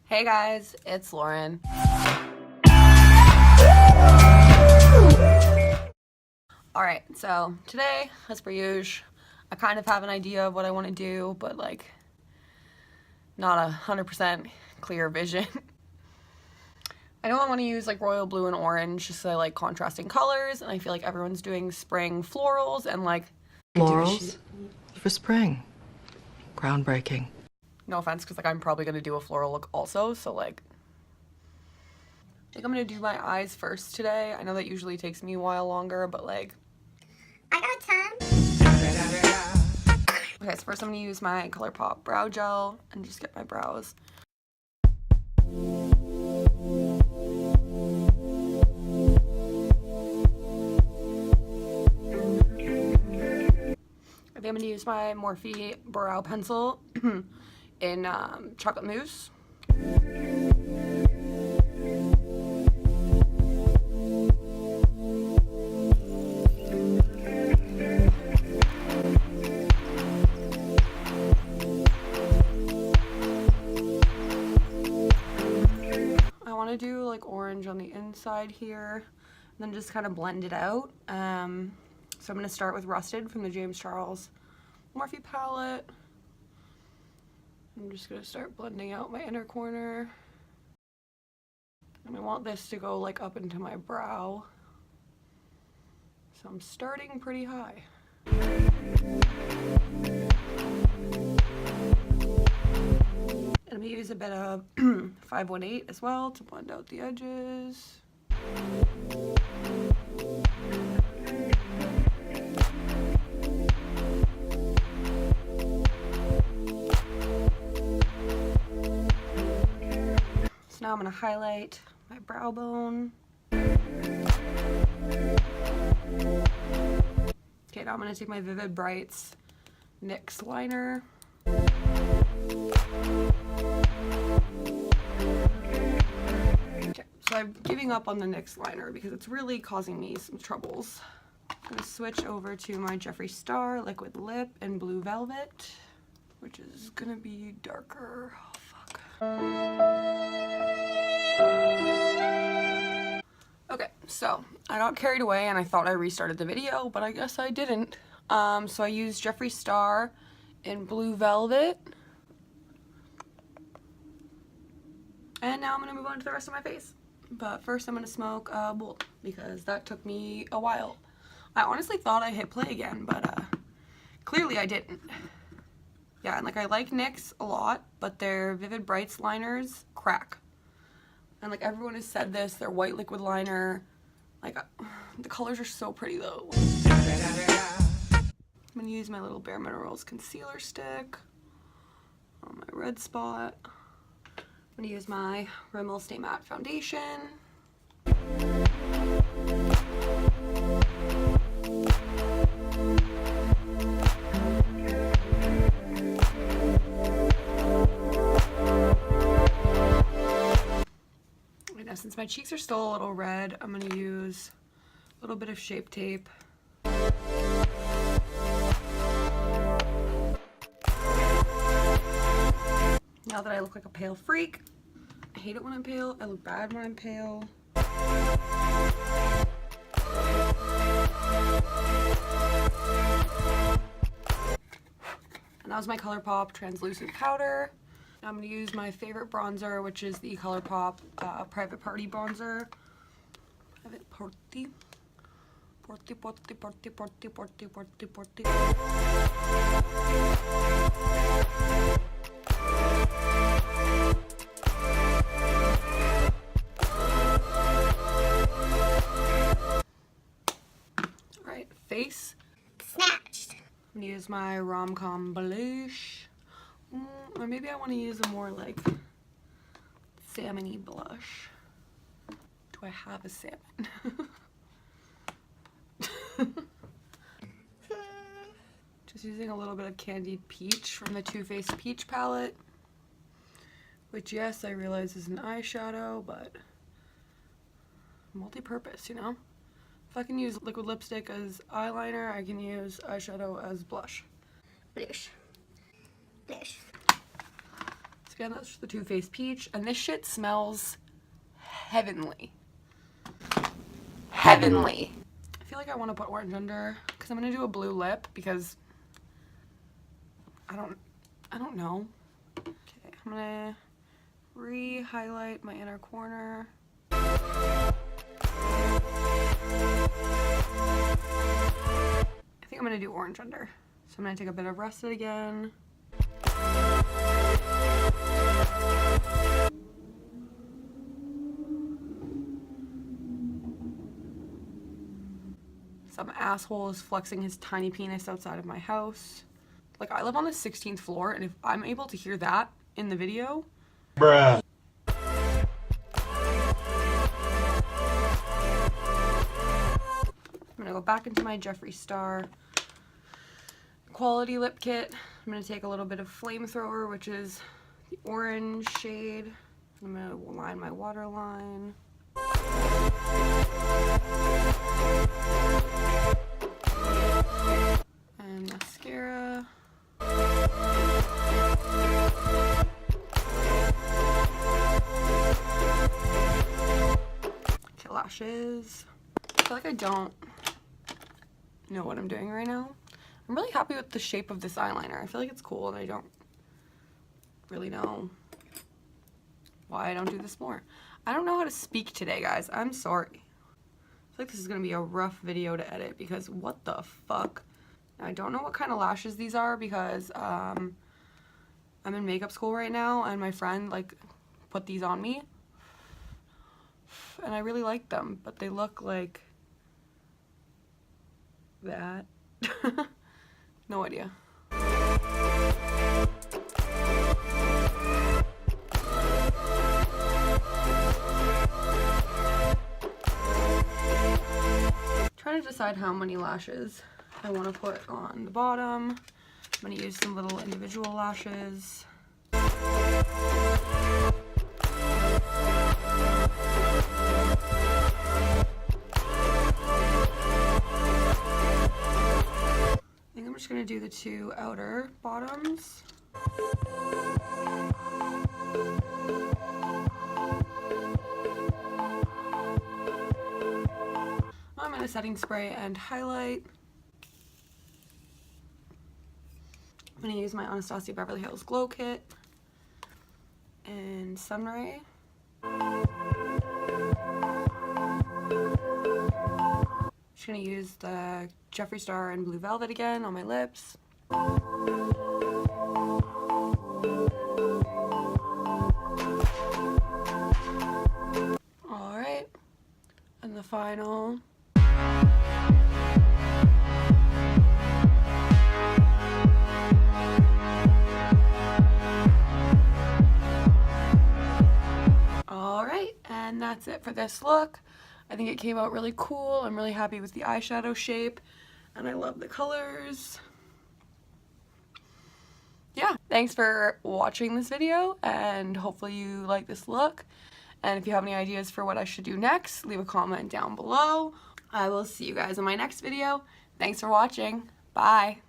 Hey guys, it's Lauren. Alright, so today, as per usual, I kind of have an idea of what I want to do, but like, not 100% clear vision. I know I want to use like royal blue and orange just so I like contrasting colors, and I feel like everyone's doing spring florals and like... Florals for spring. Groundbreaking. No offense, because like I'm probably going to do a floral look also, so like... I think I'm going to do my eyes first today. I know that usually takes me a while longer, but like... I got time. Okay, so first I'm going to use my Colourpop brow gel and just get my brows. I think I'm going to use my Morphe brow pencil in chocolate mousse. I want to do like orange on the inside here, and then just kind of blend it out. So I'm going to start with Rusted from the James Charles Morphe palette. I'm just going to start blending out my inner corner. And I want this to go like up into my brow. So I'm starting pretty high. And I'm going to use a bit of 518 as well to blend out the edges. So now I'm going to highlight my brow bone. Okay, now I'm going to take my Vivid Brights NYX liner. Okay, so I'm giving up on the NYX liner because it's really causing me some troubles. I'm going to switch over to my Jeffree Star Liquid Lip in Blue Velvet, which is going to be darker. Oh, fuck. Okay, so I got carried away and I thought I restarted the video, but I guess I didn't. So I used Jeffree Star in Blue Velvet. And now I'm going to move on to the rest of my face. But first I'm going to smoke a bowl because that took me a while. I honestly thought I hit play again, but clearly I didn't. Yeah, and like I like NYX a lot, but their Vivid Brights liners crack. And like everyone has said this, their white liquid liner, like the colors are so pretty though. I'm gonna use my little Bare Minerals concealer stick on my red spot. I'm gonna use my Rimmel Stay Matte foundation. Since my cheeks are still a little red, I'm going to use a little bit of Shape Tape. Now that I look like a pale freak, I hate it when I'm pale, I look bad when I'm pale. And that was my Colourpop translucent powder. Now I'm going to use my favorite bronzer, which is the Colourpop Private Party bronzer. Private Party. Party, party, party, party, party, party, party. Alright, face. Snatched. I'm going to use my Rom-Com blush. Or maybe I want to use a more like salmon-y blush. Do I have a salmon? Just using a little bit of Candied Peach from the Too Faced Peach palette. Which, yes, I realize is an eyeshadow, but multi-purpose, you know? If I can use liquid lipstick as eyeliner, I can use eyeshadow as blush. Blush. Blush. Again, that's the Too Faced Peach, and this shit smells heavenly. Heavenly. I feel like I want to put orange under because I'm gonna do a blue lip because I don't know. Okay, I'm gonna re-highlight my inner corner. I think I'm gonna do orange under. So I'm gonna take a bit of Rusted again. Some asshole is flexing his tiny penis outside of my house. Like, I live on the 16th floor, and if I'm able to hear that in the video, bruh. I'm gonna go back into my Jeffree Star Quality Lip Kit. I'm gonna take a little bit of Flamethrower, which is the orange shade. I'm gonna line my waterline. And mascara. Okay, lashes. I feel like I don't know what I'm doing right now. I'm really happy with the shape of this eyeliner. I feel like it's cool and I don't really know why I don't do this more. I don't know how to speak today, guys. I'm sorry. I feel like this is gonna be a rough video to edit because what the fuck? I don't know what kind of lashes these are because I'm in makeup school right now and my friend like put these on me and I really like them, but they look like that. No idea. Trying to decide how many lashes I want to put on the bottom. I'm going to use some little individual lashes. I think I'm just going to do the two outer bottoms. I'm going to setting spray and highlight. I'm going to use my Anastasia Beverly Hills Glow Kit and Sunray. Just going to use the Jeffree Star and Blue Velvet again on my lips. Alright, and the final. Alright, and that's it for this look. I think it came out really cool. I'm really happy with the eyeshadow shape, and I love the colors. Yeah, thanks for watching this video, and hopefully you like this look. And if you have any ideas for what I should do next, leave a comment down below. I will see you guys in my next video. Thanks for watching. Bye.